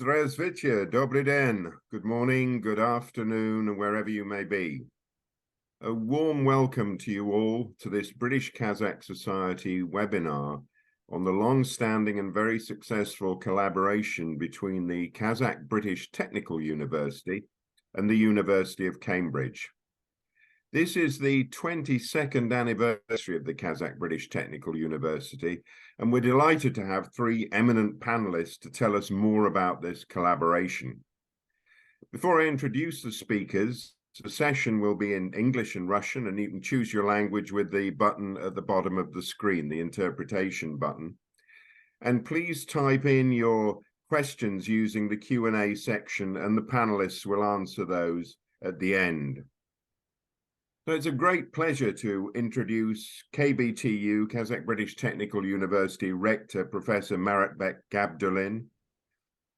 Здравствуйте, добрый день, good morning, good afternoon, and wherever you may be. A warm welcome to you all to this British-Kazakh Society webinar on the long-standing and very successful collaboration between the Kazakh-British Technical University and the University of Cambridge. This is the 22nd anniversary of the Kazakh-British Technical University, and we're delighted to have three eminent panelists to tell us more about this collaboration. Before I introduce the speakers, the session will be in English and Russian, and you can choose your language with the button at the bottom of the screen, the interpretation button. And please type in your questions using the Q&A section, and the panelists will answer those at the end. So it's a great pleasure to introduce KBTU, Kazakh-British Technical University Rector, Professor Maratbek Gabdullin,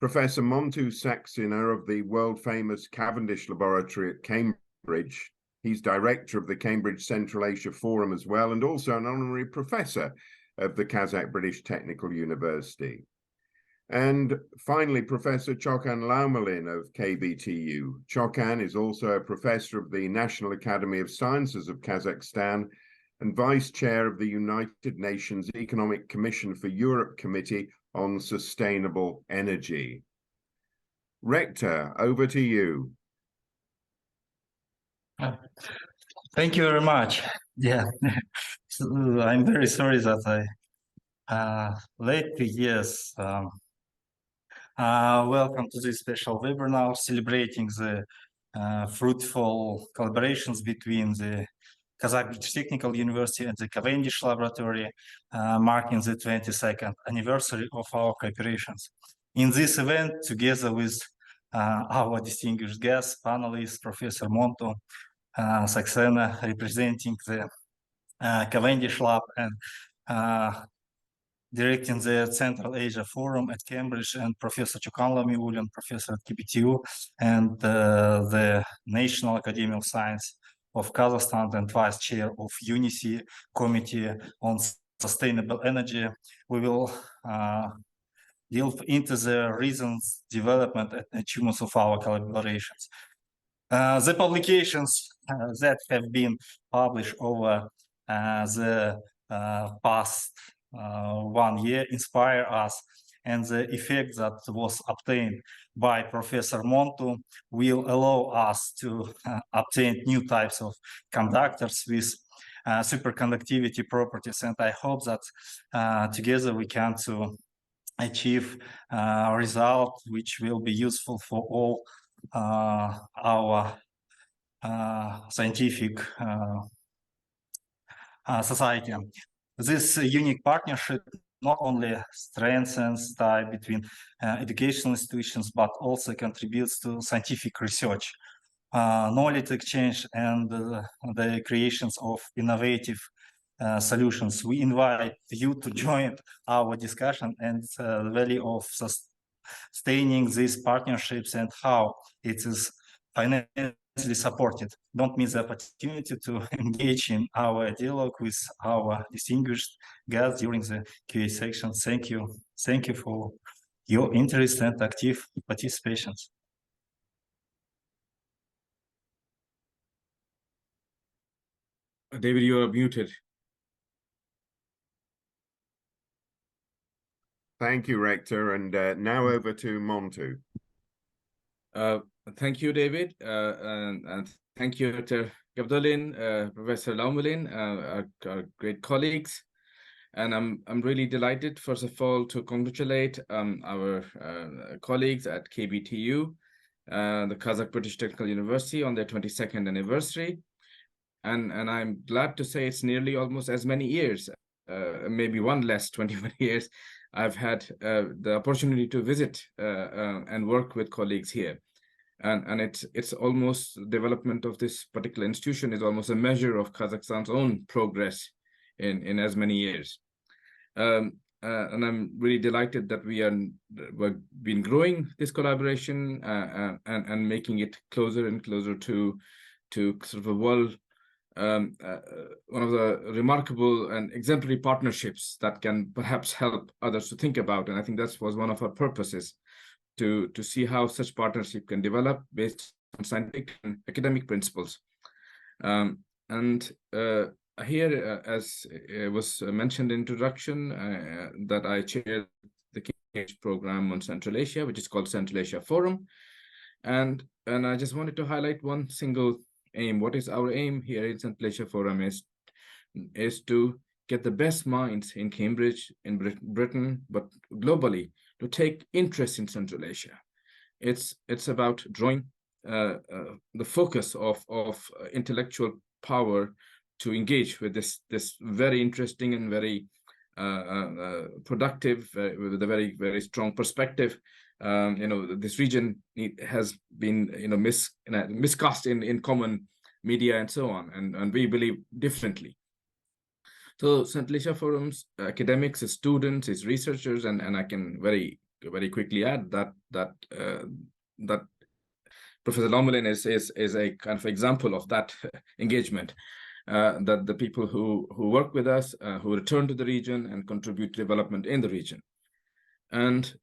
Professor Montu Saxena of the world-famous Cavendish Laboratory at Cambridge. He's director of the Cambridge Central Asia Forum as well, and also an honorary professor of the Kazakh-British Technical University. And finally, Professor Chokan Laumulin of KBTU. Chokan is also a professor of the National Academy of Sciences of Kazakhstan and vice chair of the United Nations Economic Commission for Europe Committee on Sustainable Energy. Rector, over to you. Thank you very much. Yeah, so, I'm very sorry that I late. Yes. Welcome to this special webinar celebrating the fruitful collaborations between the Kazakh-British Technical University and the Cavendish Laboratory, marking the 22nd anniversary of our cooperations. In this event, together with our distinguished guests, panelists, Professor Montu, Saxena, representing the Cavendish Lab and directing the Central Asia Forum at Cambridge, and Professor Chokan Laumulin, professor at KBTU, and the National Academy of Science of Kazakhstan and vice chair of UNECE Committee on Sustainable Energy. We will delve into the reasons, development, and achievements of our collaborations. The publications that have been published over the past 1 year inspire us, and the effect that was obtained by Professor Montu will allow us to obtain new types of conductors with superconductivity properties, and I hope that together we can to achieve a result which will be useful for all our scientific society. This unique partnership not only strengthens tie between educational institutions, but also contributes to scientific research, knowledge exchange, and the creations of innovative solutions. We invite you to join our discussion and the value of sustaining these partnerships and how it is financially supported. Don't miss the opportunity to engage in our dialogue with our distinguished guests during the Q&A section. Thank you. Thank you for your interest and active participation. David, you are muted. Thank you, Rector. And now over to Montu. Thank you, David. And thank you, Dr. Gabdullin, Professor Laumulin, our great colleagues. And I'm really delighted, first of all, to congratulate our colleagues at KBTU, the Kazakh-British Technical University, on their 22nd anniversary. And I'm glad to say it's nearly almost as many years, maybe one less, 21 years, I've had the opportunity to visit and work with colleagues here. And it's almost, development of this particular institution is almost a measure of Kazakhstan's own progress in as many years. And I'm really delighted that we've been growing this collaboration and making it closer and closer to sort of a world, one of the remarkable and exemplary partnerships that can perhaps help others to think about. And I think that was one of our purposes to see how such partnership can develop based on scientific and academic principles. Here, as was mentioned in introduction, that I chaired the KBTU program on Central Asia, which is called Central Asia Forum. And I just wanted to highlight one single aim. What is our aim here in Central Asia Forum is to get the best minds in Cambridge, in Britain, but globally, to take interest in Central Asia. It's about drawing the focus of intellectual power to engage with this very interesting and very productive, with a very, very strong perspective. This region has been miscast in common media and so on, and we believe differently. So Central Asia Forum's academics, its students, its researchers, and I can very, very quickly add that Professor Laumulin is a kind of example of that engagement. That the people who work with us, who return to the region and contribute to development in the region. And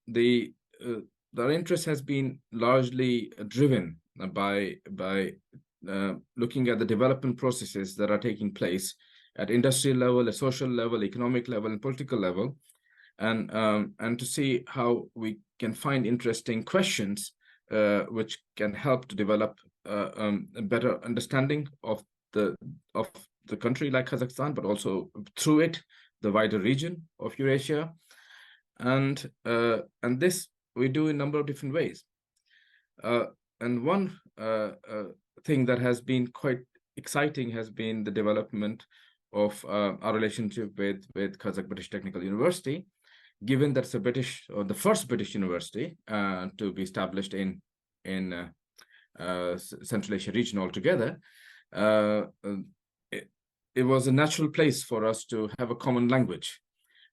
our interest has been largely driven by looking at the development processes that are taking place at industrial level, a social level, economic level, and political level, and to see how we can find interesting questions which can help to develop a better understanding of the country like Kazakhstan, but also through it, the wider region of Eurasia. And this we do in a number of different ways. And one thing that has been quite exciting has been the development of our relationship with Kazakh-British Technical University, given that's a British, or the first British university to be established in Central Asia region altogether. It was a natural place for us to have a common language.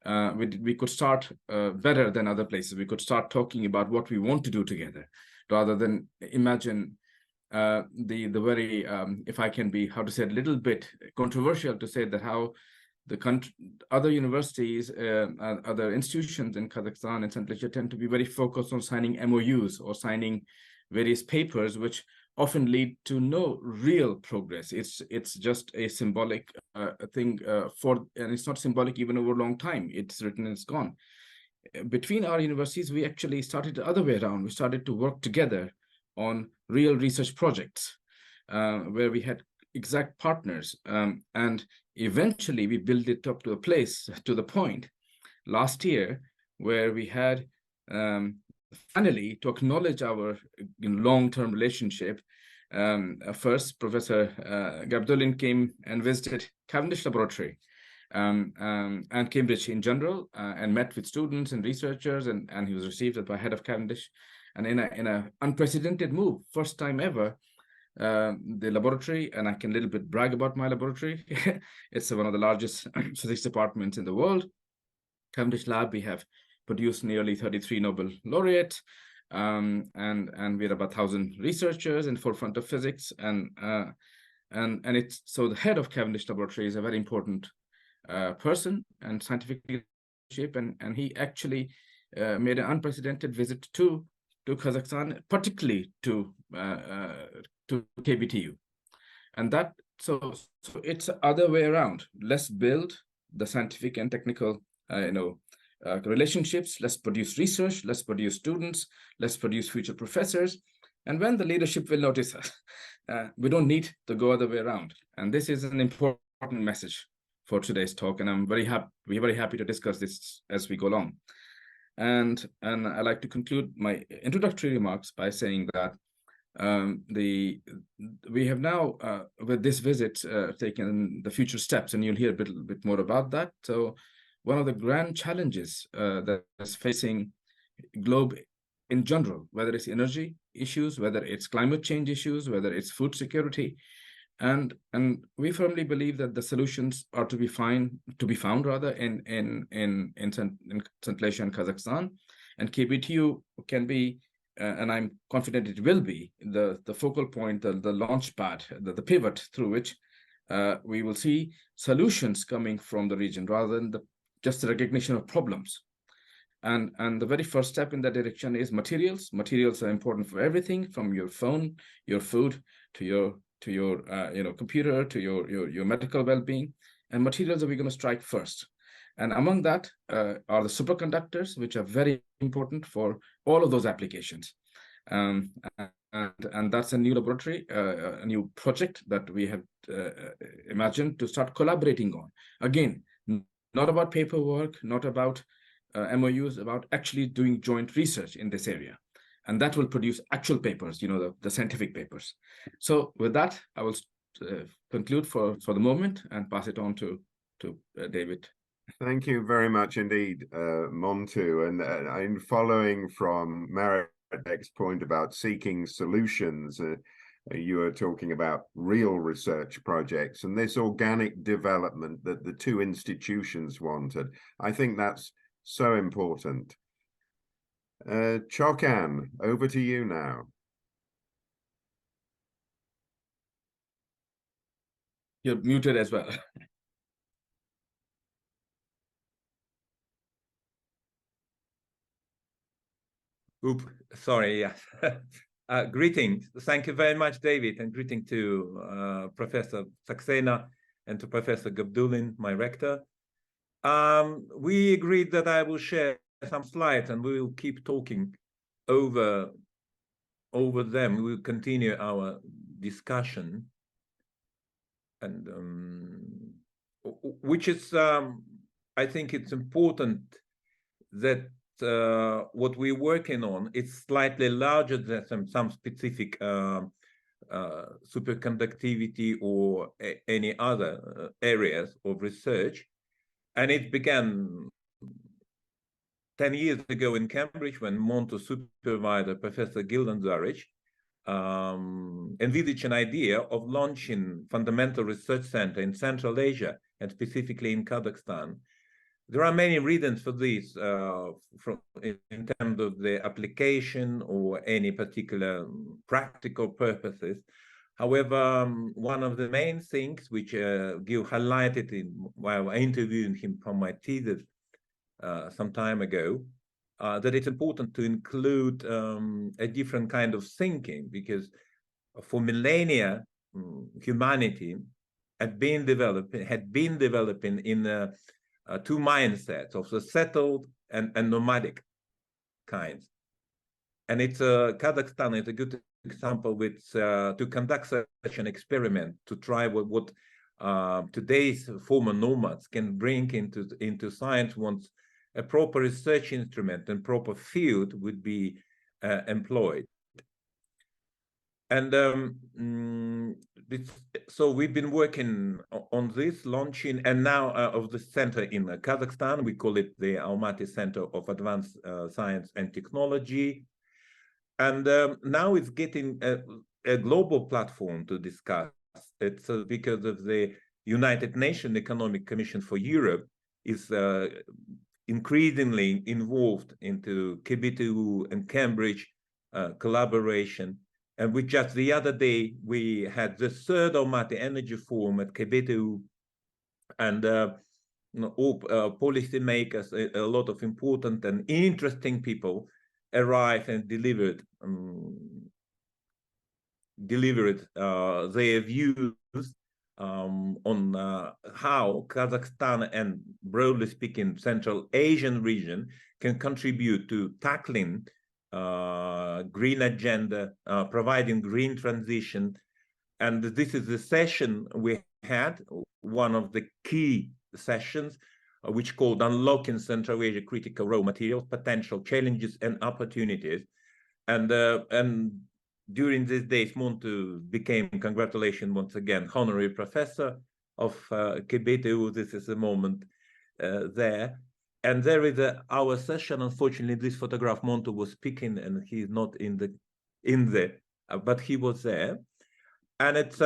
We could start better than other places. We could start talking about what we want to do together, rather than imagine the very, if I can be, how to say, a little bit controversial to say that how the country, other universities, other institutions in Kazakhstan and Central Asia tend to be very focused on signing MOUs or signing various papers, which often lead to no real progress. It's just a symbolic thing and it's not symbolic even over a long time. It's written and it's gone. Between our universities, we actually started the other way around. We started to work together on real research projects where we had exact partners. And eventually we built it up to a place, to the point last year where we had finally, to acknowledge our long-term relationship, first Professor Gabdullin came and visited Cavendish Laboratory and Cambridge in general, and met with students and researchers, and he was received by head of Cavendish. And in a unprecedented move, first time ever, the laboratory, and I can a little bit brag about my laboratory, it's one of the largest physics departments in the world. Cavendish Lab, we have produced nearly 33 Nobel laureates, and we're about 1,000 researchers in forefront of physics, and it's so the head of Cavendish Laboratory is a very important person and scientific leadership, and he actually made an unprecedented visit to Kazakhstan, particularly to KBTU, and that so it's the other way around. Let's build the scientific and technical relationships. Let's produce research. Let's produce students. Let's produce future professors. And when the leadership will notice us, we don't need to go other way around. And this is an important message for today's talk. And I'm very happy. We're very happy to discuss this as we go along. And I like to conclude my introductory remarks by saying that we have now with this visit taken the future steps, and you'll hear a bit more about that. So one of the grand challenges that is facing globe in general, whether it's energy issues, whether it's climate change issues, whether it's food security, and we firmly believe that the solutions are to be found rather in Central Asia and Kazakhstan, and KBTU can be, and I'm confident it will be, the focal point, the launch pad, the pivot through which we will see solutions coming from the region rather than just the recognition of problems. And the very first step in that direction is materials. Materials are important for everything, from your phone, your food, to your computer, to your medical well-being. And materials are we going to strike first. And among that are the superconductors, which are very important for all of those applications. And that's a new laboratory, a new project that we have imagined to start collaborating on. Again, not about paperwork, not about MOUs, about actually doing joint research in this area. And that will produce actual papers, the scientific papers. So with that, I will conclude for the moment and pass it on to David. Thank you very much indeed, Montu. And I'm following from Maratbek's point about seeking solutions. You are talking about real research projects and this organic development that the two institutions wanted. I think that's so important. Chokan, over to you now. You're muted as well. Oops, sorry, yes. Greetings. Thank you very much, David, and greeting to Professor Saxena and to Professor Gabdullin, my rector. We agreed that I will share some slides and we will keep talking over them. We will continue our discussion, and which is, I think it's important that what we're working on is slightly larger than some specific superconductivity or any other areas of research. And it began 10 years ago in Cambridge when Montu supervisor, Professor Gildan Zurich, envisaged an idea of launching fundamental research center in Central Asia and specifically in Kazakhstan. There are many reasons for this in terms of the application or any particular practical purposes. However, one of the main things which Gil highlighted while interviewing him for my thesis some time ago, that it's important to include a different kind of thinking, because for millennia, humanity had been developing in two mindsets of the settled and nomadic kinds. And it's Kazakhstan is a good example with to conduct such an experiment to try what today's former nomads can bring into science once a proper research instrument and proper field would be employed. And so we've been working on this launching, and now of the center in Kazakhstan. We call it the Almaty Center of Advanced Science and Technology. And now it's getting a global platform to discuss. It's because of the United Nations Economic Commission for Europe is increasingly involved into KBTU and Cambridge collaboration. And we just the other day, we had the third Almaty Energy Forum at KBTU, and all policymakers, a lot of important and interesting people arrived and delivered their views on how Kazakhstan and, broadly speaking, Central Asian region can contribute to tackling green agenda, providing green transition. And this is the session we had, one of the key sessions, which called Unlocking Central Asia Critical Raw Materials, Potential Challenges and Opportunities. And during these days, Montu became, congratulations once again, honorary professor of KBTU. This is a moment there. And there is our session. Unfortunately, this photograph, Montu was speaking, and he's not in there, but he was there. And it's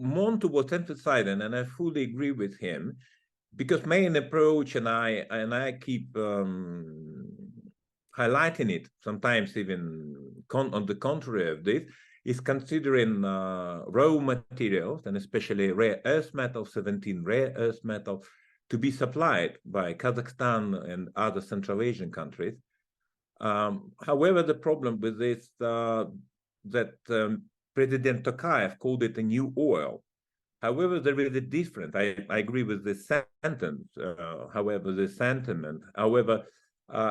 Montu was emphasizing, and I fully agree with him, because main approach, and I keep highlighting it, sometimes even on the contrary of this, is considering raw materials, and especially rare earth metals, 17 rare earth metals, to be supplied by Kazakhstan and other Central Asian countries. However, the problem with this that President Tokayev called it a new oil. However, there is a difference. I agree with this sentence. However, the sentiment. However,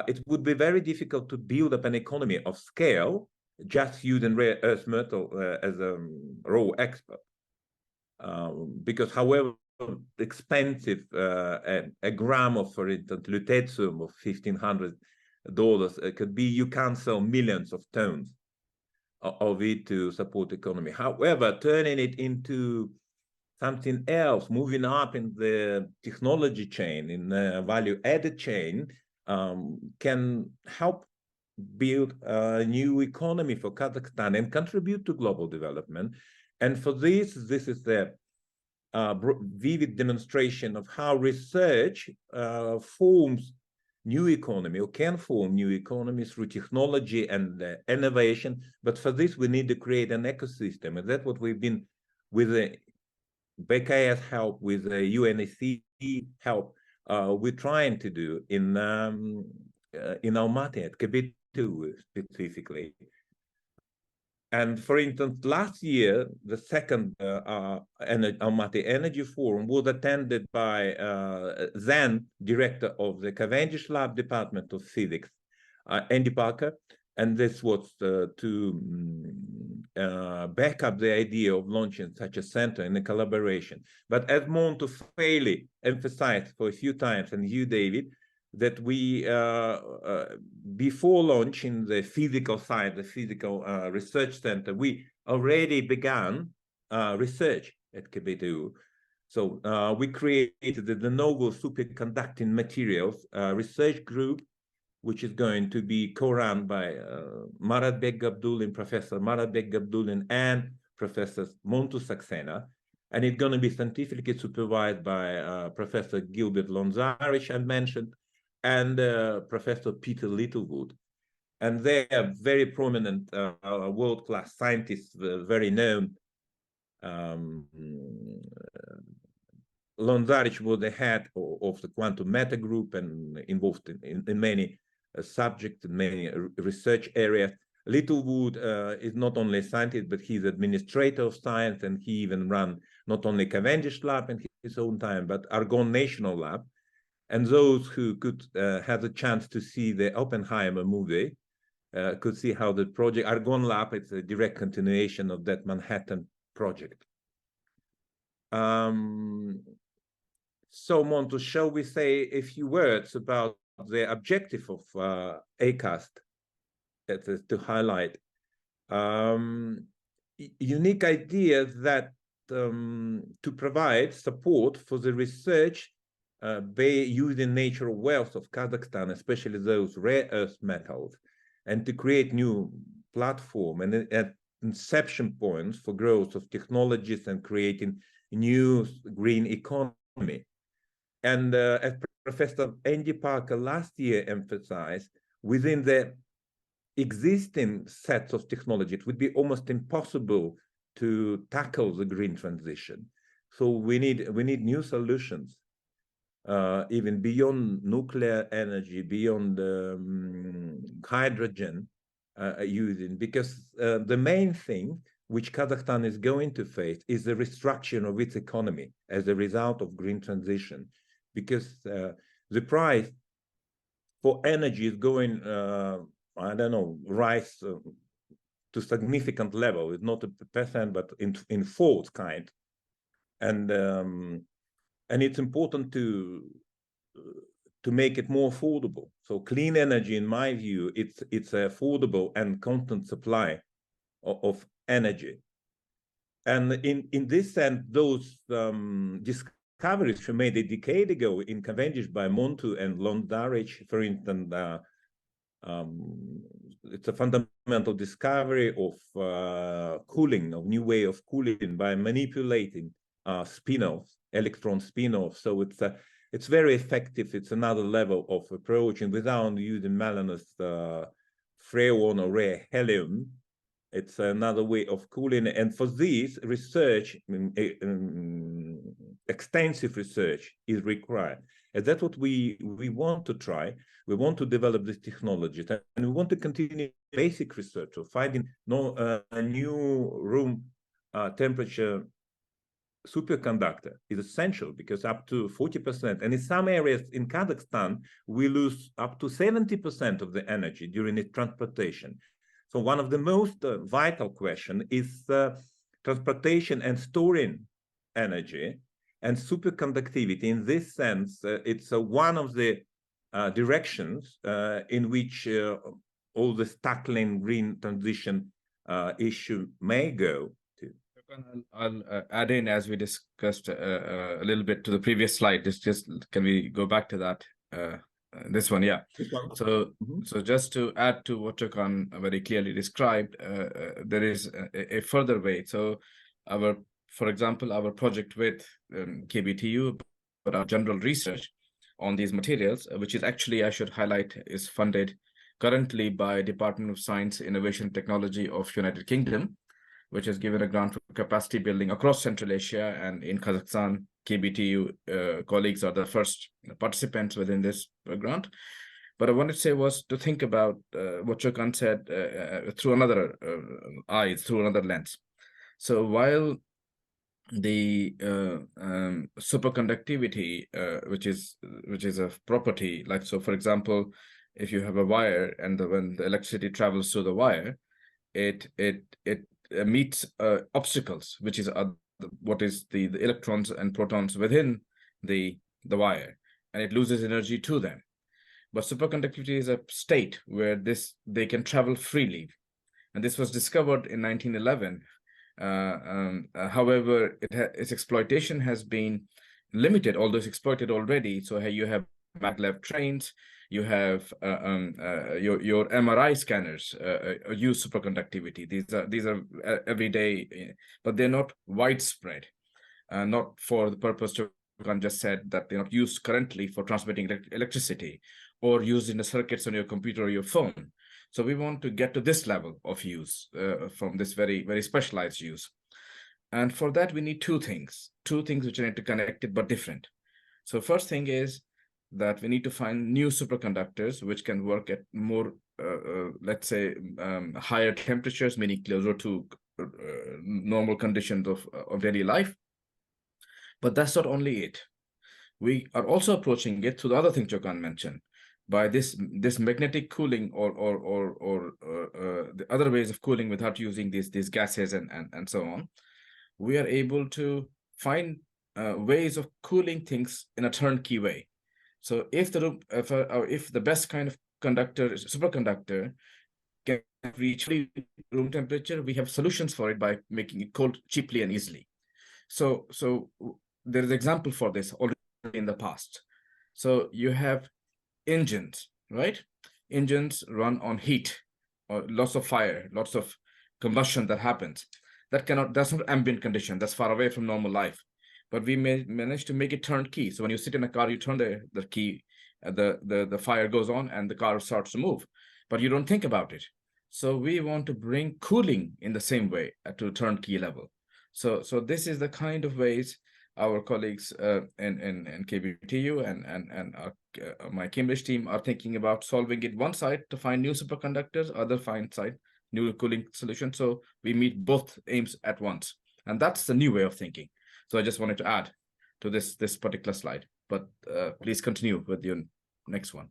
it would be very difficult to build up an economy of scale just using rare earth metal as a raw export. Because however expensive a gram of, for instance, lutetium of $1,500 could be, you can't sell millions of tons of it to support the economy. However, turning it into something else, moving up in the technology chain, in the value-added chain, can help build a new economy for Kazakhstan and contribute to global development. And for this is the vivid demonstration of how research forms new economy, or can form new economies through technology and innovation. But for this, we need to create an ecosystem, and that's what we've been, with the BKS help, with the UNECE help, we're trying to do in Almaty, at KBTU specifically. And for instance, last year, the second Almaty Energy Forum was attended by then Director of the Cavendish Lab Department of Physics, Andy Parker. And this was to back up the idea of launching such a center in a collaboration. But as Montu fairly emphasized for a few times, and you, David, that we, before launching the physical side, the physical research center, we already began research at KBTU. So we created the novel superconducting materials research group, which is going to be co-run by Maratbek Gabdullin, Professor Maratbek Gabdullin, and Professor Montu Saxena. And it's going to be scientifically supervised by Professor Gilbert Lonzarich, I mentioned, and Professor Peter Littlewood. And they are very prominent world-class scientists, very known. Lonzarich was the head of the quantum matter group and involved in many subjects, in many research areas. Littlewood is not only a scientist, but he's administrator of science, and he even ran not only Cavendish Lab in his own time, but Argonne National Lab. And those who could have the chance to see the Oppenheimer movie could see how the project Argonne Lab is a direct continuation of that Manhattan project. So, Montu, shall we say a few words about the objective of ACAST to highlight? Unique idea that to provide support for the research using natural wealth of Kazakhstan, especially those rare earth metals, and to create new platform and inception points for growth of technologies and creating new green economy. And as Professor Andy Parker last year emphasized, within the existing sets of technology, it would be almost impossible to tackle the green transition. So we need new solutions, even beyond nuclear energy, beyond hydrogen using, because the main thing which Kazakhstan is going to face is the restructuring of its economy as a result of green transition, because the price for energy is going, I don't know, rise to significant level. It's not a percent, but in folds kind. And it's important to make it more affordable. So clean energy, in my view, it's affordable and constant supply of energy. And in this sense, those discoveries we made a decade ago in Cavendish by Montu and Lonzarich, for instance, it's a fundamental discovery of cooling, of new way of cooling by manipulating spin-offs, electron spin-offs. So it's very effective. It's another level of approach, and without using melanous freon or rare helium, it's another way of cooling. And for this research extensive research is required. And that's what we want to try. We want to develop this technology, and we want to continue basic research of finding a new room temperature superconductor is essential, because up to 40%, and in some areas in Kazakhstan, we lose up to 70% of the energy during its transportation. So one of the most vital questions is transportation and storing energy, and superconductivity. In this sense, it's one of the directions in which all this tackling green transition issue may go. I'll add in, as we discussed a little bit to the previous slide. Can we go back to that? This one, yeah. So just to add to what Chokan very clearly described, there is a further way. So for example, our project with KBTU, but our general research on these materials, which is actually, I should highlight, is funded currently by Department of Science, Innovation, Technology of United Kingdom, which has given a grant for capacity building across Central Asia. And in Kazakhstan, KBTU colleagues are the first participants within this grant. But I wanted to say was to think about what Chokan said through another eyes, through another lens. So while the superconductivity, which is a property, like, so for example, if you have a wire and when the electricity travels through the wire, it meets obstacles, which is what is the electrons and protons within the wire, and it loses energy to them. But superconductivity is a state where they can travel freely, and this was discovered in 1911. However, its exploitation has been limited, although it's exploited already. So you have maglev trains, you have your MRI scanners use superconductivity. These are everyday, but they're not widespread, not for the purpose Chokan just said, that they're not used currently for transmitting electricity or used in the circuits on your computer or your phone. So we want to get to this level of use from this very, very specialized use. And for that, we need two things which are interconnected but different. So first thing is that we need to find new superconductors which can work at more, let's say, higher temperatures, meaning closer to normal conditions of daily life. But that's not only it. We are also approaching it through the other thing Chokan mentioned, by this magnetic cooling or the other ways of cooling without using these gases and so on. We are able to find ways of cooling things in a turnkey way. So if the best kind of superconductor can reach room temperature, we have solutions for it by making it cold cheaply and easily. So there is an example for this already in the past. So you have engines, right? Engines run on heat, or lots of fire, lots of combustion that happens. That's not ambient condition. That's far away from normal life. But we may manage to make it turnkey. So when you sit in a car, you turn the key, the fire goes on and the car starts to move, but you don't think about it. So we want to bring cooling in the same way to turnkey level. So this is the kind of ways our colleagues in KBTU and my Cambridge team are thinking about solving it. One side to find new superconductors, other side new cooling solutions. So we meet both aims at once, and that's the new way of thinking. So I just wanted to add to this particular slide, but please continue with your next one.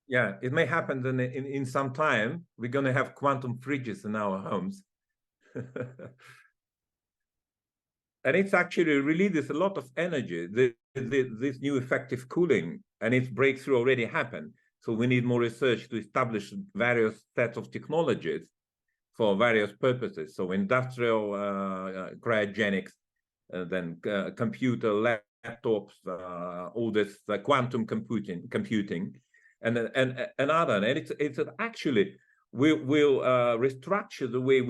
Yeah, it may happen that in some time we're going to have quantum fridges in our homes. And it's actually releases a lot of energy, this new effective cooling, and its breakthrough already happened. So we need more research to establish various sets of technologies for various purposes. So industrial cryogenics, then computer laptops, all this quantum computing, and other. And it's actually will restructure the way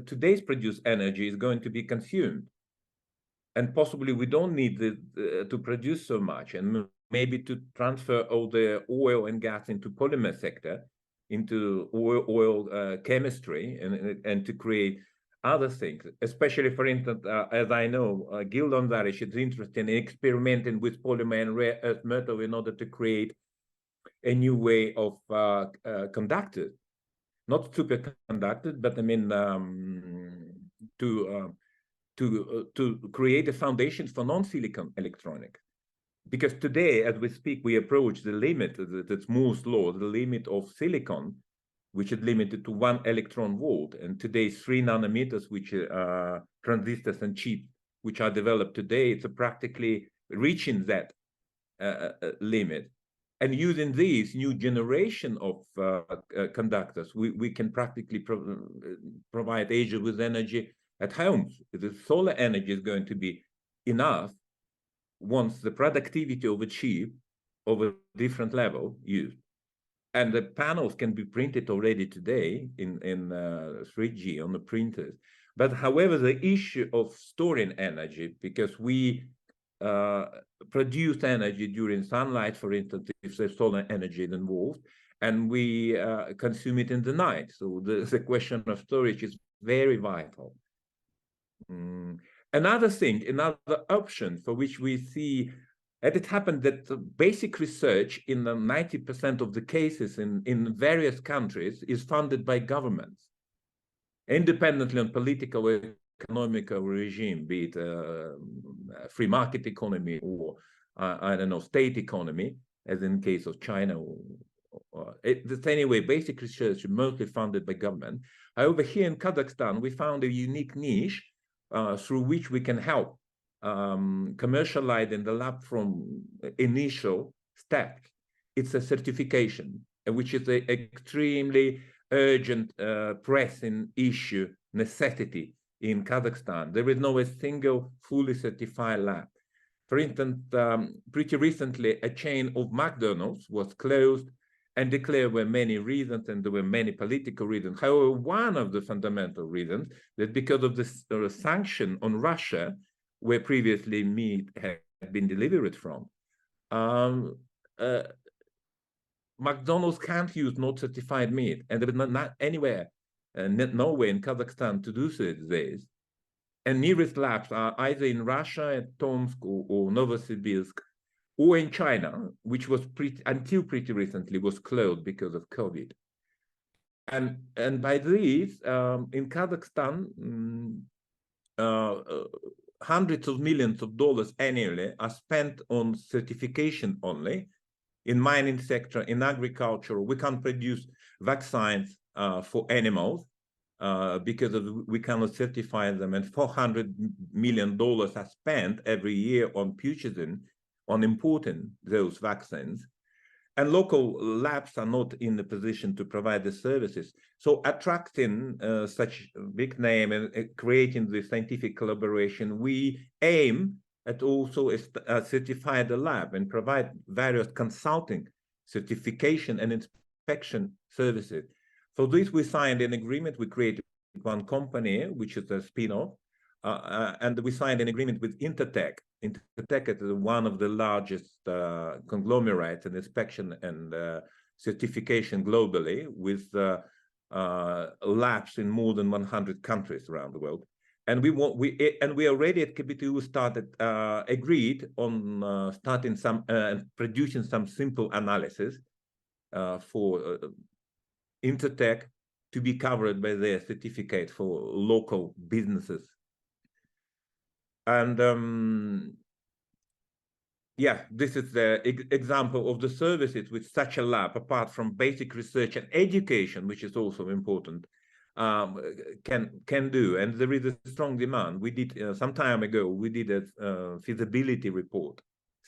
today's produced energy is going to be consumed, and possibly we don't need to produce so much, and maybe to transfer all the oil and gas into polymer sector, into oil chemistry, and to create other things, especially, for instance, as I know, Gildon Varish is interested in experimenting with polymer and rare earth metal in order to create a new way of conductors, not superconductors, but I mean to create a foundation for non-silicon electronics. Because today, as we speak, we approach the limit, that's Moore's law, the limit of silicon, which is limited to 1 electron volt. And today, 3 nanometers, which are transistors and chips, which are developed today, it's practically reaching that limit. And using these new generation of conductors, we can practically provide Asia with energy at home. The solar energy is going to be enough once the productivity of a chip of a different level used. And the panels can be printed already today in 3G on the printers. But however, the issue of storing energy, because we produce energy during sunlight, for instance, if there's solar energy involved, and we consume it in the night. So the question of storage is very vital. Another thing, another option for which we see, and it happened that the basic research in 90% of the cases in various countries is funded by governments, independently on political or economical regime, be it free market economy or, I don't know, state economy, as in case of China. Anyway, basic research is mostly funded by government. However, here in Kazakhstan, we found a unique niche through which we can help commercialize in the lab from initial step. It's a certification, which is an extremely urgent, pressing issue, necessity in Kazakhstan. There is no a single fully certified lab. For instance, pretty recently, a chain of McDonald's was closed and declared were many reasons, and there were many political reasons. However, one of the fundamental reasons that because of the sanction on Russia, where previously meat had been delivered from, McDonald's can't use not certified meat, and there is not anywhere, nowhere in Kazakhstan to do so these days. And nearest labs are either in Russia at Tomsk or Novosibirsk, or in China, which was until pretty recently was closed because of COVID. And by this, in Kazakhstan, hundreds of millions of dollars annually are spent on certification only. In mining sector, in agriculture, we can't produce vaccines for animals because we cannot certify them, and $400 million are spent every year on purchasing, on importing those vaccines. And local labs are not in the position to provide the services. So attracting such big name and creating the scientific collaboration, we aim at also certify the lab and provide various consulting, certification and inspection services. For this, we signed an agreement. We created one company, which is a spin-off, and we signed an agreement with Intertek. Intertek is one of the largest conglomerates in inspection and certification globally, with labs in more than 100 countries around the world. And we already at KBTU started agreed on starting some producing some simple analysis for Intertek to be covered by their certificate for local businesses. And yeah, this is the example of the services which such a lab, apart from basic research and education, which is also important, can do. And there is a strong demand. We did some time ago, we did a feasibility report,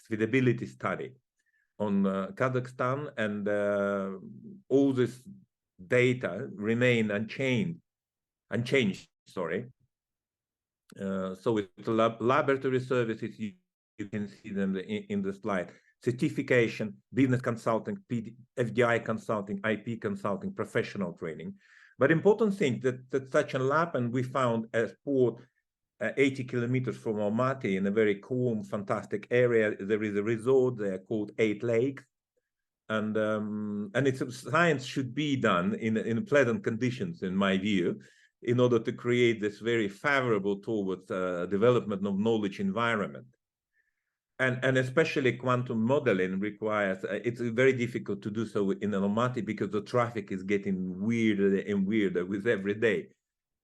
feasibility study on Kazakhstan, and all this data remain unchanged. Sorry. So it's laboratory services. You can see them in the slide. Certification, business consulting, FDI consulting, IP consulting, professional training. But important thing that such a lab, and we found a sport 80 kilometers from Almaty in a very calm, fantastic area. There is a resort there called 8 Lakes, and it's science should be done in pleasant conditions, in my view. in order to create this very favorable towards development of knowledge environment. And especially quantum modeling requires, it's very difficult to do so in Almaty because the traffic is getting weirder and weirder with every day.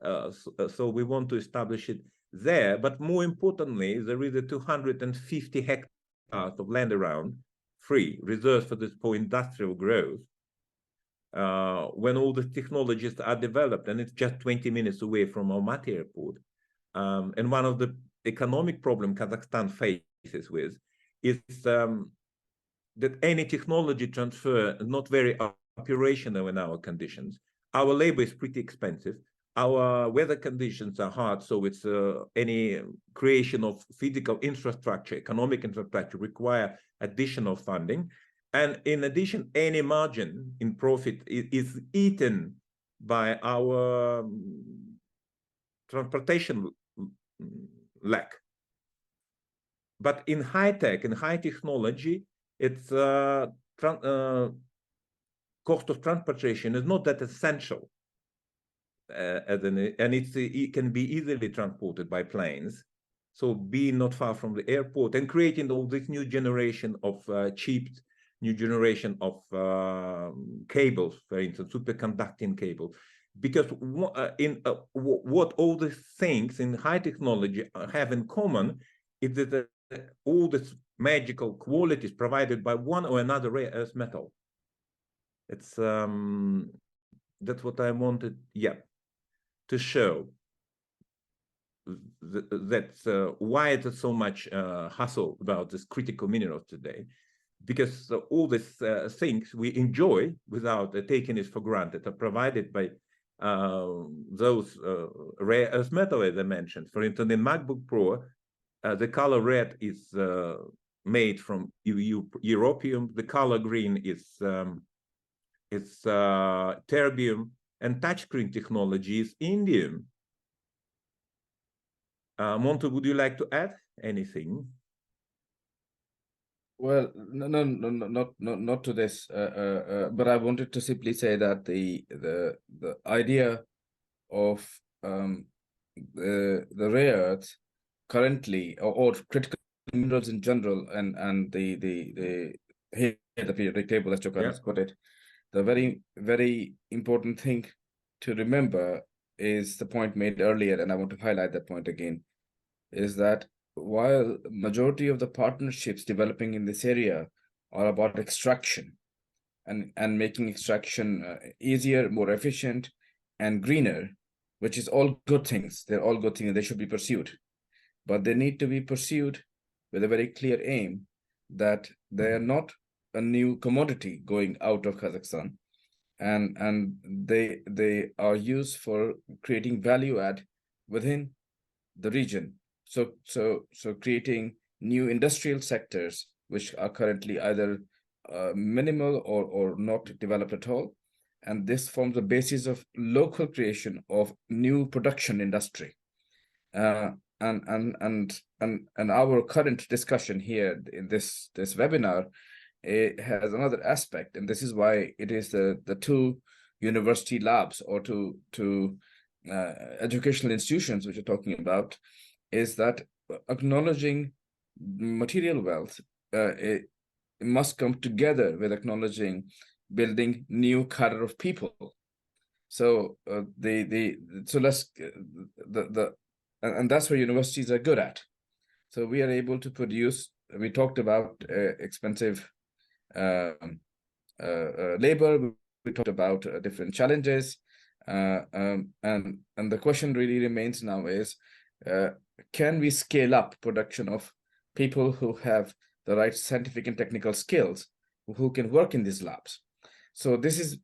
So we want to establish it there. But more importantly, there is a 250 hectares of land around, free, reserved for this for industrial growth. When all the technologies are developed, and it's just 20 minutes away from Almaty airport. And one of the economic problems Kazakhstan faces with is that any technology transfer is not very operational in our conditions. Our labor is pretty expensive. Our weather conditions are hard, so it's any creation of physical infrastructure, economic infrastructure require additional funding. And in addition, any margin in profit is eaten by our transportation lack. But in high tech, in high technology, it's cost of transportation is not that essential. And it can be easily transported by planes. So being not far from the airport and creating all this new generation of cheap, new generation of cables, for instance, superconducting cable. Because what all these things in high technology have in common is that all these magical qualities provided by one or another rare earth metal. It's that's what I wanted, to show. That's why there's so much hassle about this critical minerals today, because all these things we enjoy without taking it for granted are provided by those rare earth metal, as I mentioned. For instance, in MacBook Pro, the color red is made from europium. The color green is terbium, and touchscreen technology is indium. Montu, would you like to add anything? Well, not to this, but I wanted to simply say that the idea of the rare earths currently, or critical minerals in general, and the periodic table, as Chokan has put it, the very important thing to remember is the point made earlier, and I want to highlight that point again, is that while majority of the partnerships developing in this area are about extraction and making extraction easier, more efficient, and greener, which is all good things. They're all good things and they should be pursued. But they need to be pursued with a very clear aim that they are not a new commodity going out of Kazakhstan, and they are used for creating value add within the region. So creating new industrial sectors which are currently either minimal or not developed at all, and this forms the basis of local creation of new production industry. And our current discussion here in this webinar, it has another aspect, and this is why it is the two university labs or two educational institutions which are talking about, is that acknowledging material wealth, it must come together with acknowledging building new cadre of people. So and that's where universities are good at. So we are able to produce. We talked about expensive labor. We talked about different challenges, and the question really remains now is, can we scale up production of people who have the right scientific and technical skills, who can work in these labs? So this is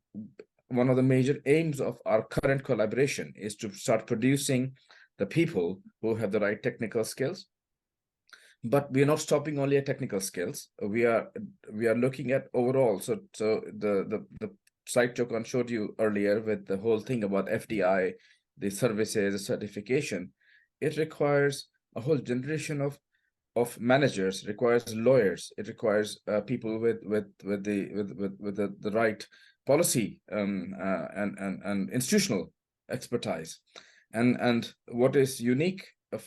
one of the major aims of our current collaboration, is to start producing the people who have the right technical skills. But we are not stopping only at technical skills. We are looking at overall. So the slide Chokan showed you earlier with the whole thing about FDI, the services, the certification, it requires a whole generation of managers, requires lawyers, it requires people with the right policy and institutional expertise. And what is unique of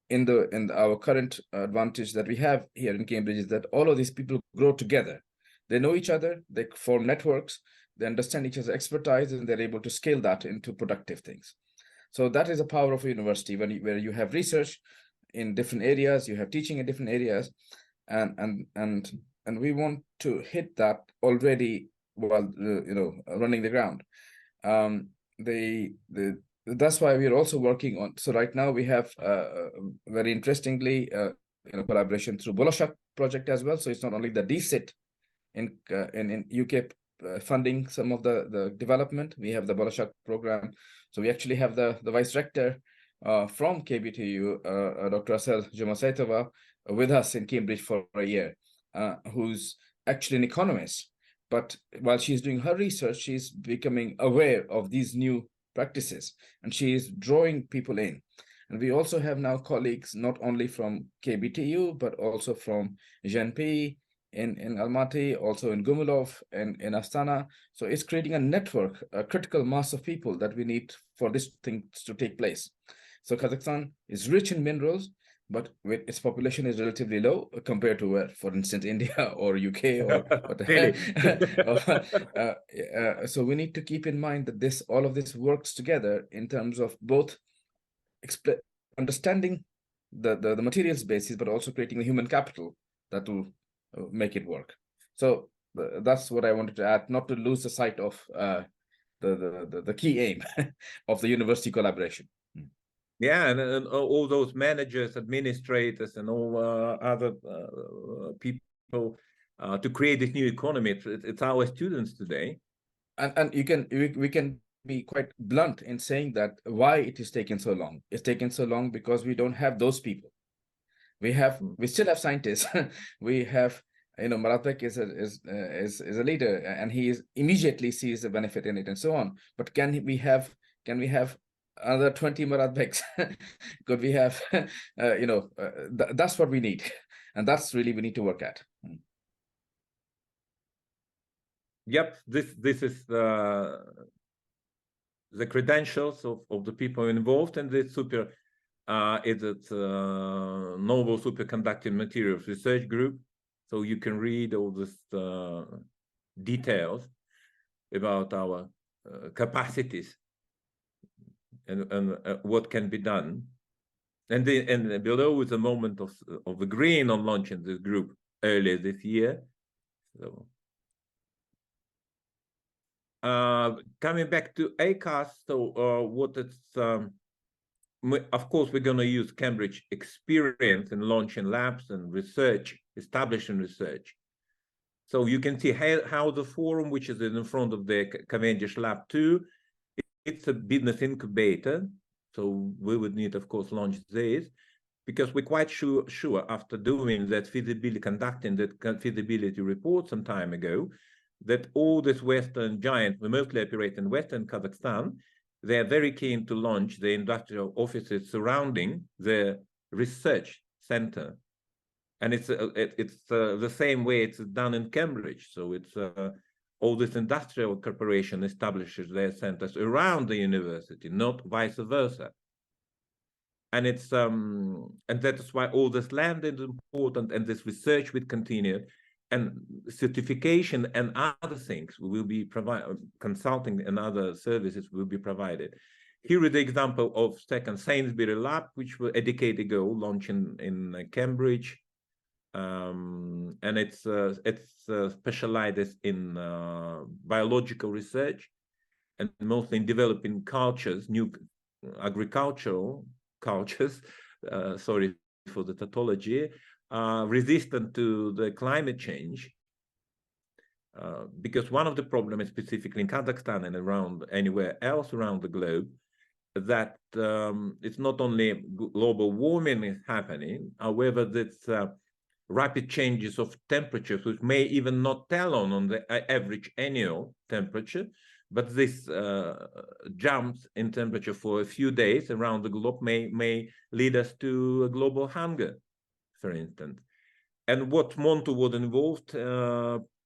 in our current advantage that we have here in Cambridge is that all of these people grow together. They know each other, they form networks, they understand each other's expertise, and they're able to scale that into productive things. So that is the power of a university where you have research in different areas, you have teaching in different areas, and we want to hit that already while running the ground. That's why we are also working on. So right now we have very interestingly collaboration through Bolashak project as well. So it's not only the DSIT in UK funding some of the development. We have the Bolashak program. So we actually have the vice rector from KBTU, Dr. Asel Jumasaitova, with us in Cambridge for a year, who's actually an economist. But while she's doing her research, she's becoming aware of these new practices, and she is drawing people in. And we also have now colleagues not only from KBTU, but also from GNP in Almaty, also in Gumilov and in Astana. So it's creating a network, a critical mass of people that we need for this thing to take place. So Kazakhstan is rich in minerals, but its population is relatively low compared to where, for instance, India or UK or so we need to keep in mind that all of this works together in terms of both understanding the materials basis, but also creating the human capital that will make it work. So that's what I wanted to add, not to lose the sight of the key aim of the university collaboration. Yeah, and all those managers, administrators, and all other people to create this new economy. It's our students today. And we can be quite blunt in saying that why it is taking so long. It's taken so long because we don't have those people. We still have scientists. We have, Maratbek is a leader, and he immediately sees the benefit in it and so on. But can we have another 20 Maratbeks? Could we have, that's what we need. And that's really we need to work at. Yep, this is the credentials of the people involved in this novel superconducting materials research group. So you can read all this details about our capacities and what can be done. And below is a moment of agreeing on launching this group earlier this year. So coming back to ACAS, so what it's of course we're going to use Cambridge experience in launching labs and research, establishing research. So you can see how the forum, which is in front of the Cavendish Lab 2, it's a business incubator. So we would need, of course, launch this, because we're quite sure after doing that conducting that feasibility report some time ago, that all these Western giants, we mostly operate in Western Kazakhstan, they are very keen to launch the industrial offices surrounding the research center. And it's the same way it's done in Cambridge. So it's all this industrial corporation establishes their centers around the university, not vice versa. And it's and that is why all this land is important, and this research will continue, and certification and other things will be provided, consulting and other services will be provided. Here is the example of second Sainsbury Lab, which was a decade ago launched in Cambridge. And it's specialized in biological research, and mostly in developing cultures, new agricultural cultures, sorry for the tautology, resistant to the climate change. Because one of the problems, specifically in Kazakhstan and around anywhere else around the globe, that it's not only global warming is happening, however, that's rapid changes of temperatures, which may even not tell on the average annual temperature, but this jumps in temperature for a few days around the globe may lead us to a global hunger, for instance. And what Montu was involved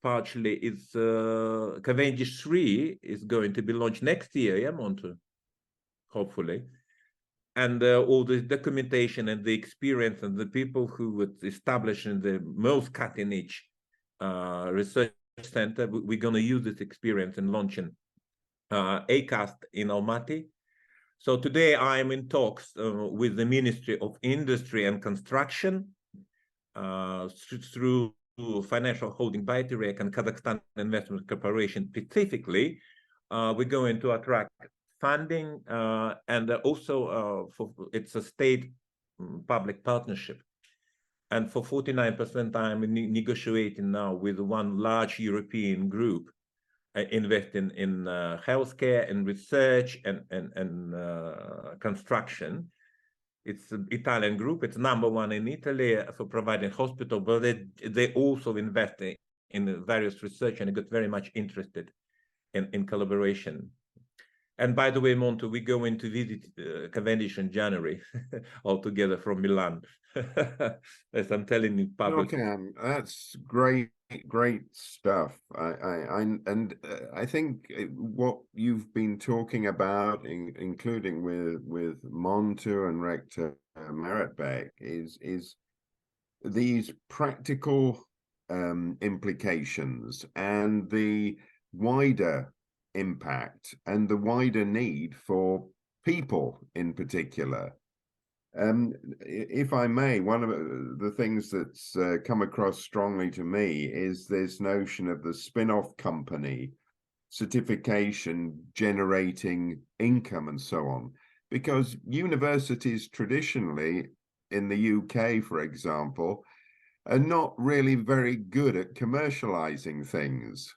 partially is Cavendish 3 is going to be launched next year, yeah, Montu, hopefully. And all the documentation and the experience and the people who would establish in the most cutting-edge research center, we're going to use this experience in launching ACAST in Almaty. So today I'm in talks with the Ministry of Industry and Construction through financial holding Bayterak and Kazakhstan Investment Corporation specifically. We're going to attract funding and also it's a state public partnership. And for 49%, I'm negotiating now with one large European group investing in healthcare and research and construction. It's an Italian group. It's #1 in Italy for providing hospital, but they also invest in various research and got very much interested in collaboration. And by the way, Montu, we're going to visit Cavendish in January, all together from Milan. As I'm telling you, public. Chokan, that's great stuff. I think what you've been talking about, including with Montu and Rector Maratbek, is these practical implications and the wider impact and the wider need for people in particular. If I may, one of the things that's come across strongly to me is this notion of the spin-off company, certification, generating income and so on, because universities traditionally in the UK, for example, are not really very good at commercializing things.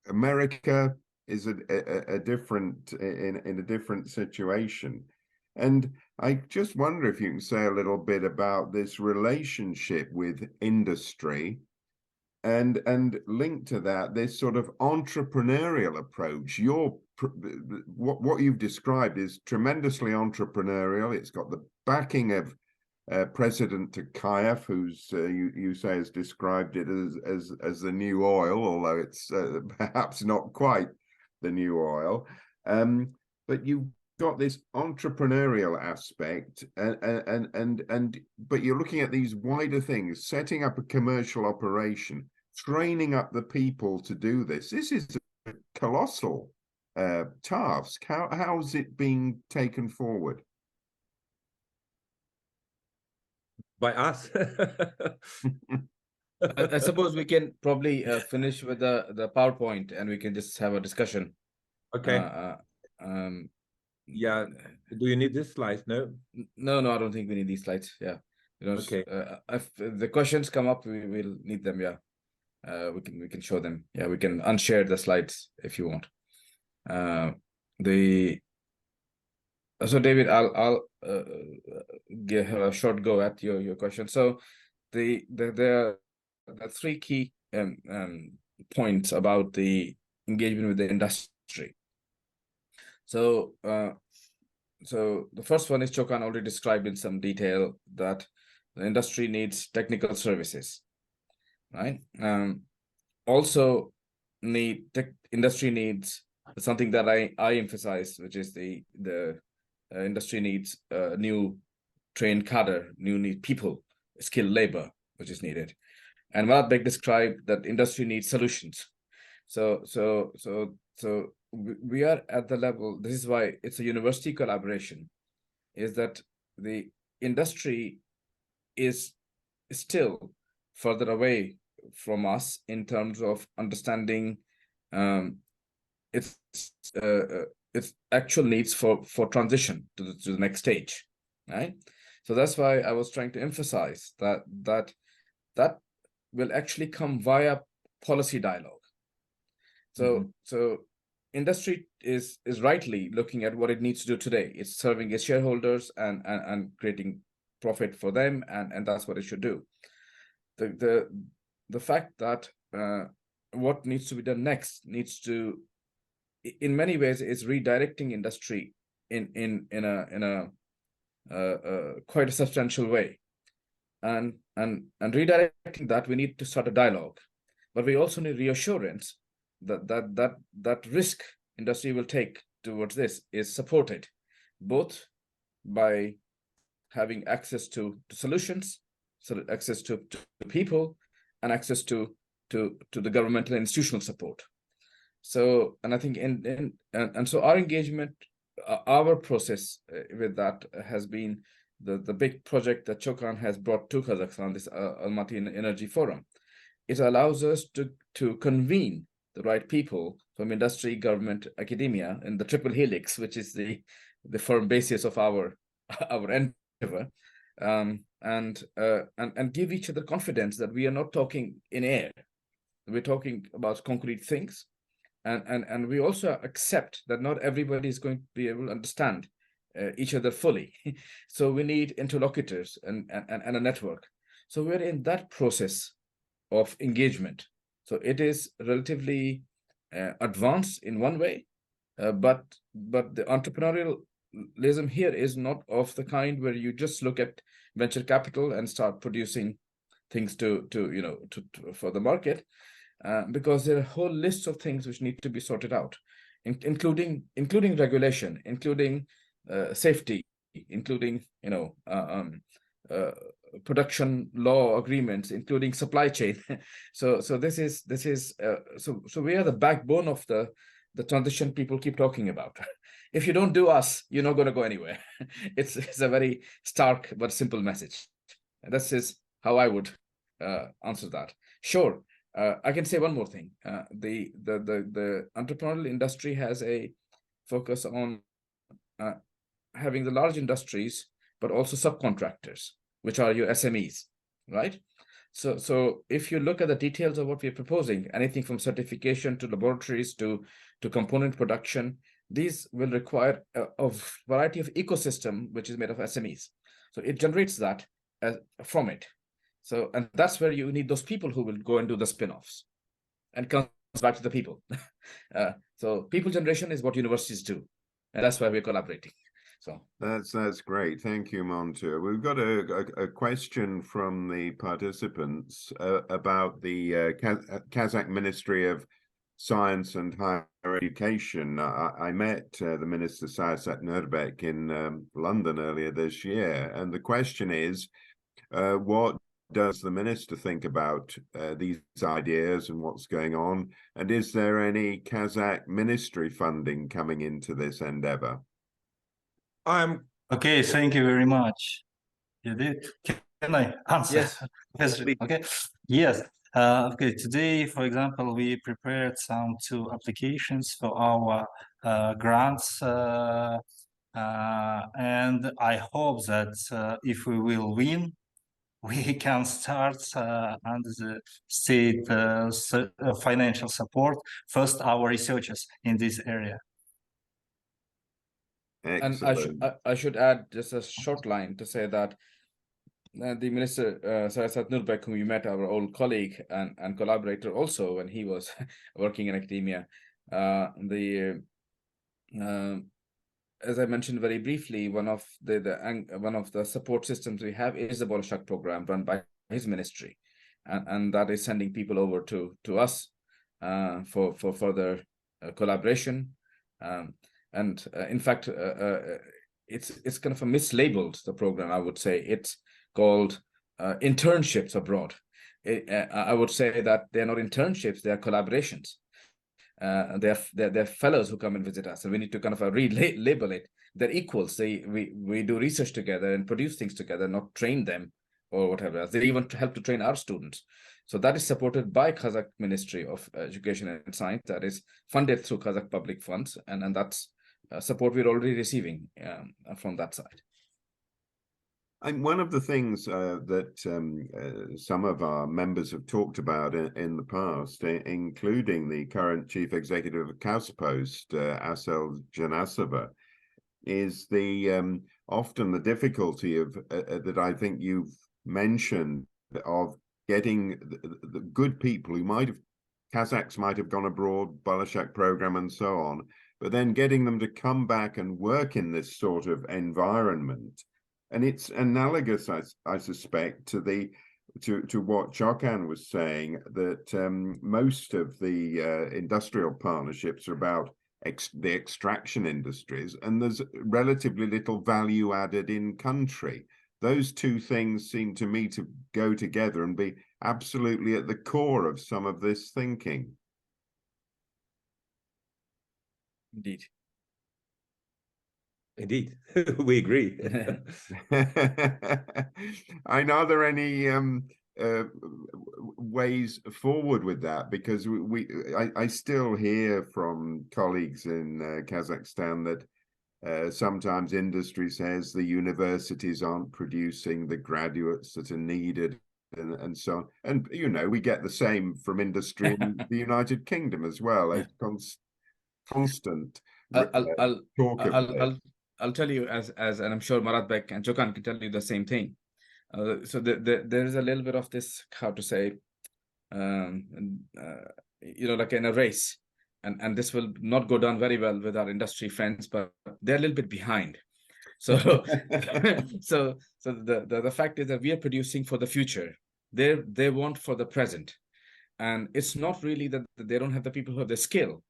America is a different in a different situation. And I just wonder if you can say a little bit about this relationship with industry and linked to that, this sort of entrepreneurial approach. What you've described is tremendously entrepreneurial. It's got the backing of President Tokayev, who's you say has described it as the new oil, although it's perhaps not quite the new oil. But you've got this entrepreneurial aspect, but you're looking at these wider things, setting up a commercial operation, training up the people to do this. This is a colossal task. How's it being taken forward? By us. I suppose we can probably finish with the PowerPoint and we can just have a discussion. Okay. Yeah. Do you need this slide? No. No, I don't think we need these slides. Yeah. Okay. If the questions come up, we will need them. Yeah. We can show them. Yeah. We can unshare the slides if you want. So David, I'll give a short go at your question. So the three key points about the engagement with the industry. So the first one is Chokan already described in some detail that the industry needs technical services, right? Also, industry needs something that I emphasize, which is the industry needs new trained cadre, new people, skilled labor, which is needed. And Maratbek described that industry needs solutions. So we are at the level. This is why it's a university collaboration. Is that the industry is still further away from us in terms of understanding its actual needs for transition to the next stage, right? So that's why I was trying to emphasize that will actually come via policy dialogue. So industry is rightly looking at what it needs to do today. It's serving its shareholders and creating profit for them, and that's what it should do. The fact that what needs to be done next needs to, in many ways, is redirecting industry in a quite a substantial way, and redirecting that, we need to start a dialogue. but we also need reassurance that risk industry will take towards this is supported, both by having access to solutions, so access to people, and access to the governmental and institutional support. So, and I think and so our engagement, our process with that has been the big project that Chokan has brought to Kazakhstan, this Almaty Energy Forum. It allows us to convene the right people from industry, government, academia, and the triple helix, which is the firm basis of our endeavor, and give each other confidence that we are not talking in air. We're talking about concrete things, and we also accept that not everybody is going to be able to understand each other fully. So we need interlocutors and a network. So we're in that process of engagement. So it is relatively advanced in one way, but the entrepreneurialism here is not of the kind where you just look at venture capital and start producing things to for the market, because there are a whole list of things which need to be sorted out, including regulation, including safety, including production law agreements, including supply chain. So this is so we are the backbone of the transition people keep talking about. If you don't do us, you're not going to go anywhere. It's a very stark but simple message. And this is how I would answer that. Sure, I can say one more thing. The entrepreneurial industry has a focus on having the large industries, but also subcontractors, which are your SMEs, right? So if you look at the details of what we're proposing, anything from certification to laboratories to component production, these will require a variety of ecosystem, which is made of SMEs. So it generates that from it. So, and that's where you need those people who will go and do the spin-offs and comes back to the people. So people generation is what universities do. And that's why we're collaborating. So that's great. Thank you, Montu. We've got a question from the participants about the Kazakh Ministry of Science and Higher Education. I met the Minister Saxena Maratbek in London earlier this year, and the question is, what does the minister think about these ideas and what's going on? And is there any Kazakh ministry funding coming into this endeavor? Okay, thank you very much. You did. Can I answer? Yes. Okay. Yes. Okay. Today, for example, we prepared two applications for our grants, and I hope that if we will win, we can start under the state financial support first our researchers in this area. Excellent. And I should add just a short line to say that the Minister Saxena Maratbek, whom you met, our old colleague and collaborator also when he was working in academia, as I mentioned very briefly, one of the support systems we have is the Bolshak program run by his ministry, and that is sending people over to us for further collaboration. And in fact, it's kind of a mislabeled, the program, I would say. It's called internships abroad. I would say that they're not internships, they're collaborations. They're fellows who come and visit us, and we need to kind of relabel it. They're equals. We do research together and produce things together, not train them or whatever else. They even help to train our students. So that is supported by Kazakh Ministry of Education and Science, that is funded through Kazakh public funds, and that's support we're already receiving from that side. And one of the things that some of our members have talked about in the past, including the current chief executive of Kazpost, Asel Janasova, is the often the difficulty of that I think you've mentioned of getting the good people who Kazakhs might have gone abroad, Bolshak program and so on, but then getting them to come back and work in this sort of environment. And it's analogous, I suspect, to the to what Chokan was saying, that most of the industrial partnerships are about the extraction industries, and there's relatively little value added in country. Those two things seem to me to go together and be absolutely at the core of some of this thinking. Indeed. Indeed, we agree. And are there any ways forward with that? Because I still hear from colleagues in Kazakhstan that sometimes industry says the universities aren't producing the graduates that are needed, and so on. And you know, we get the same from industry in the United Kingdom as well. A constant talk of I'll tell you as and I'm sure Maratbek and Chokan can tell you the same thing. So there is a little bit of this, how to say, you know, like in a race, and this will not go down very well with our industry friends, but they're a little bit behind. So so the fact is that we are producing for the future. They want for the present, and it's not really that they don't have the people who have the skill.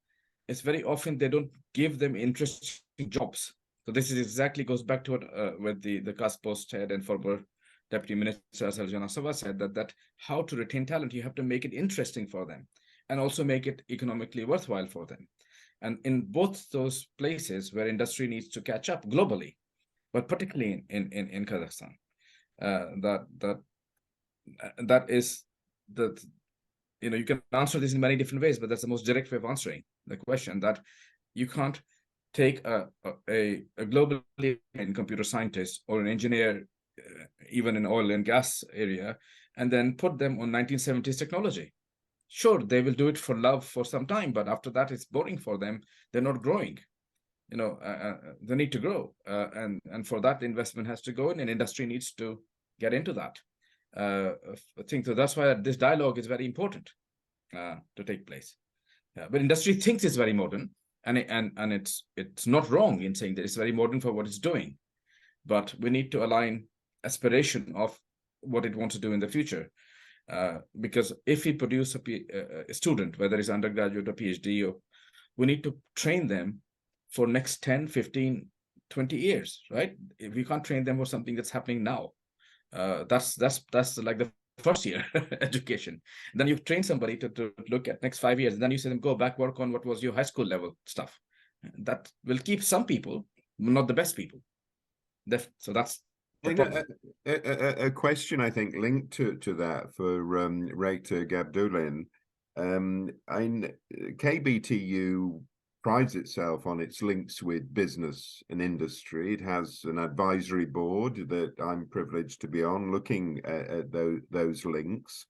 It's very often they don't give them interesting jobs. So this is exactly goes back to what the CAS post head and former Deputy Minister Sarjan Asava said, that how to retain talent, you have to make it interesting for them and also make it economically worthwhile for them. And in both those places where industry needs to catch up globally, but particularly in Kazakhstan, that is the, you know, you can answer this in many different ways, but that's the most direct way of answering the question, that you can't take a globally trained computer scientist or an engineer, even in oil and gas area, and then put them on 1970s technology. Sure, they will do it for love for some time, but after that, it's boring for them. They're not growing. You know, they need to grow, and for that, investment has to go in, and industry needs to get into that. I think so. That's why this dialogue is very important to take place. But industry thinks it's very modern, and it's not wrong in saying that it's very modern for what it's doing, but we need to align aspiration of what it wants to do in the future. Because if we produce a student, whether it's undergraduate or PhD, we need to train them for next 10, 15, 20 years, right? If we can't train them for something that's happening now, that's like the first year education. Then you train somebody to look at next 5 years, and then you say them go back, work on what was your high school level stuff. That will keep some people, not the best people. So that's a question, I think, linked to that for Rector Gabdullin. KBTU prides itself on its links with business and industry. It has an advisory board that I'm privileged to be on, looking at those links.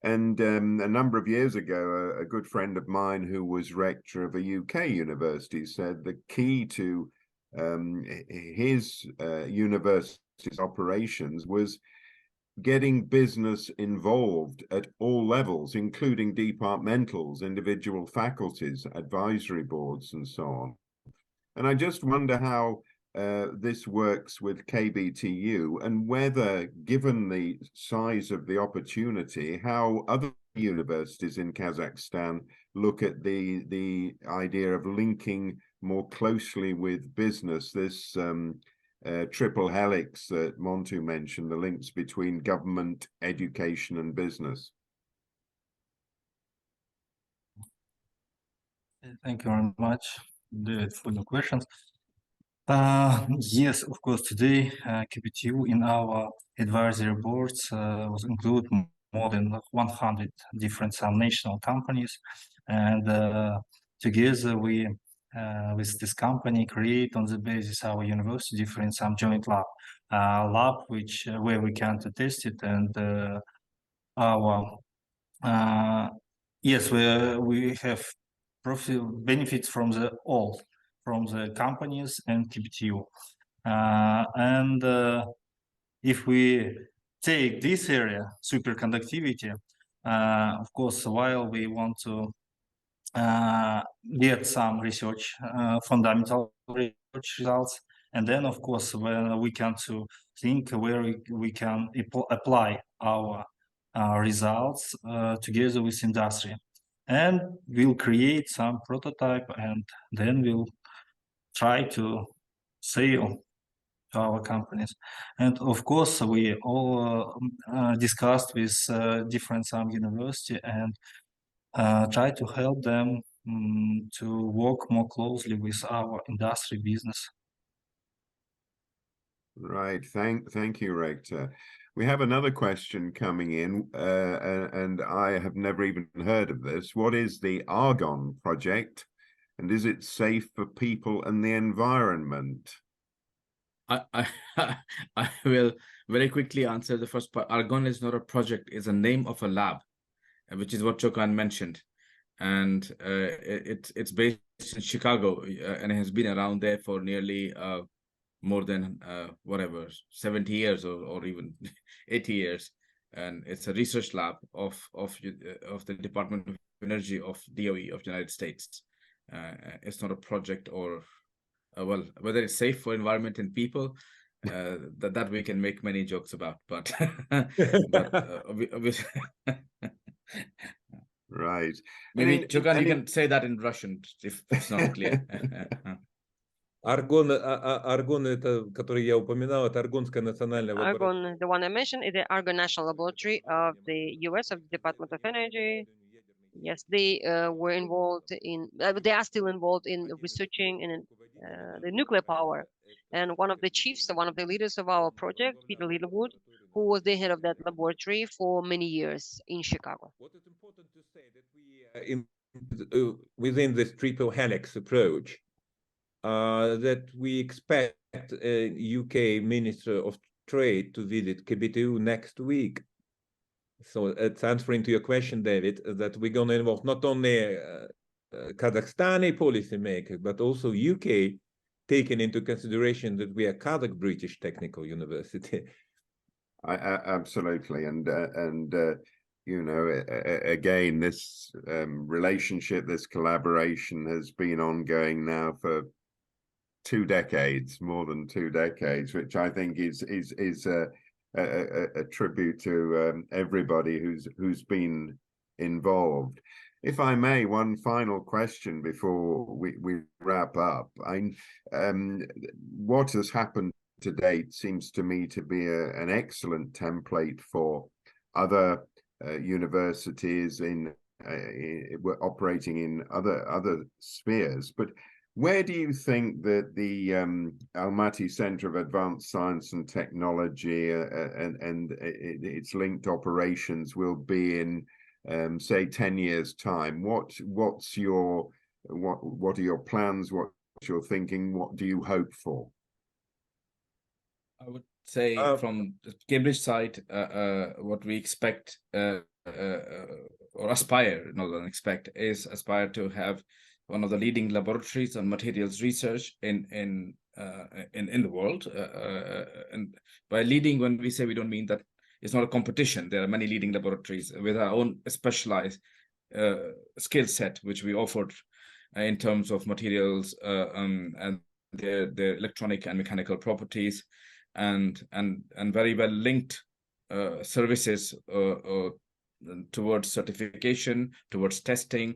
And a number of years ago, a good friend of mine who was rector of a UK university said the key to his university's operations was getting business involved at all levels, including departmentals, individual faculties, advisory boards, and so on. And I just wonder how this works with KBTU, and whether, given the size of the opportunity, how other universities in Kazakhstan look at the idea of linking more closely with business, this triple helix that Montu mentioned, the links between government, education, and business. Thank you very much for the questions. Yes, of course, today KBTU in our advisory boards was include more than 100 different national companies, and together we with this company create on the basis our university different some joint lab which where we can test it, and our yes, we have profit benefits from the companies and KBTU, and if we take this area, superconductivity, of course, while we want to get some research, fundamental research results, and then of course when we can to think where we can apply our results together with industry, and we'll create some prototype, and then we'll try to sell to our companies. And of course, we all discussed with different some university and try to help them to work more closely with our industry business. Right. Thank you, Rector. We have another question coming in, and I have never even heard of this. What is the Argon project, and is it safe for people and the environment? I will very quickly answer the first part. Argon is not a project; it's a name of a lab, which is what Chokan mentioned, and it's based in Chicago, and it has been around there for nearly more than 70 years or even 80 years, and it's a research lab of the Department of Energy of DOE of the United States. It's not a project, or well, whether it's safe for environment and people, that we can make many jokes about, but obviously. Right. Maybe Chokan, you can say that in Russian if it's not clear. Аргон, это, который я упоминал, это Аргонская национальная Argon, the one I mentioned, is the Argon National Laboratory of the U.S. of the Department of Energy. Yes, they were involved in. They are still involved in researching in the nuclear power. And one of the chiefs, one of the leaders of our project, Peter Littlewood, who was the head of that laboratory for many years in Chicago. What is important to say that we within this triple helix approach, that we expect UK Minister of Trade to visit KBTU next week. So it's answering to your question, David, that we're going to involve not only Kazakhstani policymakers, but also UK, taking into consideration that we are Kazakh-British Technical University. Absolutely, and you know, again, this relationship, this collaboration has been ongoing now for 2 decades, more than 2 decades, which I think is a tribute to everybody who's been involved. If I may, one final question before we wrap up. What has happened to date seems to me to be an excellent template for other universities operating in other spheres. But where do you think that the Almaty Center of Advanced Science and Technology and its linked operations will be in, say, 10 years' time? What are your plans? What's your thinking? What do you hope for? I would say from the Cambridge side, what we expect or aspire, not than expect, is aspire to have one of the leading laboratories on materials research in the world. And by leading, when we say, we don't mean that it's not a competition. There are many leading laboratories with our own specialized skill set, which we offered in terms of materials and their electronic and mechanical properties, and very well linked services towards certification, towards testing,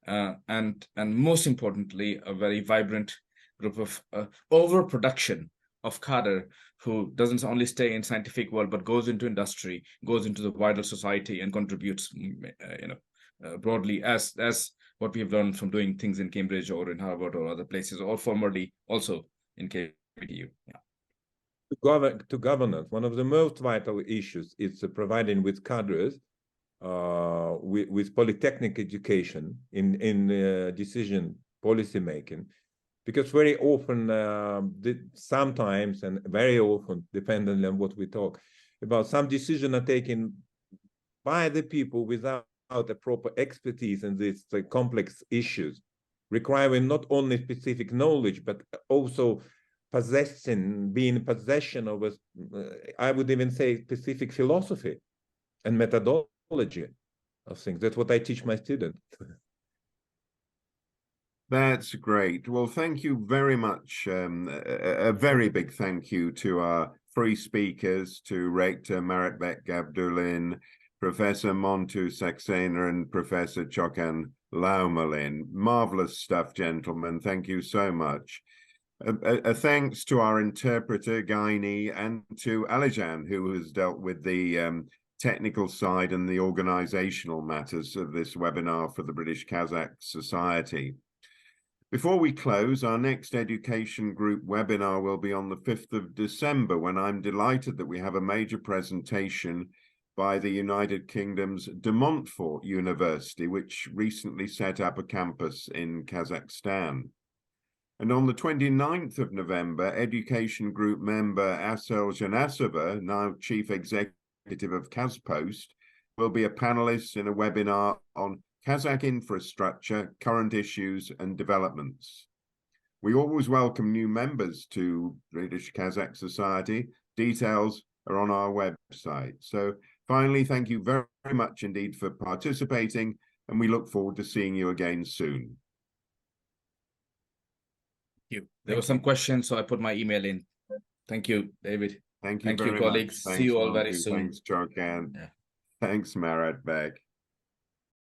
and most importantly, a very vibrant group of overproduction of cadre who doesn't only stay in scientific world but goes into industry, goes into the wider society, and contributes, broadly as what we have learned from doing things in Cambridge or in Harvard or other places, or formerly also in KBTU. Yeah. To governance, one of the most vital issues is providing with cadres with polytechnic education in decision policy making, because very often, sometimes and very often, depending on what we talk about, some decisions are taken by the people without a proper expertise in these complex issues, requiring not only specific knowledge but also being in possession of a, I would even say, specific philosophy and methodology of things. That's what I teach my students. That's great. Well, thank you very much. A very big thank you to our 3 speakers, to Rector Maratbek, Gabdullin, Professor Montu, Saxena, and Professor Chokan, Laumulin. Marvelous stuff, gentlemen. Thank you so much. A thanks to our interpreter, Gaini, and to Alijan, who has dealt with the technical side and the organizational matters of this webinar for the British-Kazakh Society. Before we close, our next education group webinar will be on the 5th of December, when I'm delighted that we have a major presentation by the United Kingdom's De Montfort University, which recently set up a campus in Kazakhstan. And on the 29th of November, education group member Asel Janasova, now Chief Executive of KazPost, will be a panelist in a webinar on Kazakh infrastructure, current issues and developments. We always welcome new members to British-Kazakh Society. Details are on our website. So finally, thank you very, very much indeed for participating, and we look forward to seeing you again soon. Thank you. There were some questions, so I put my email in. Thank you, David. Thank you Thank you, very colleagues. much. See you all very Monty. soon. Thanks, Chokan. Yeah. Thanks, Maratbek.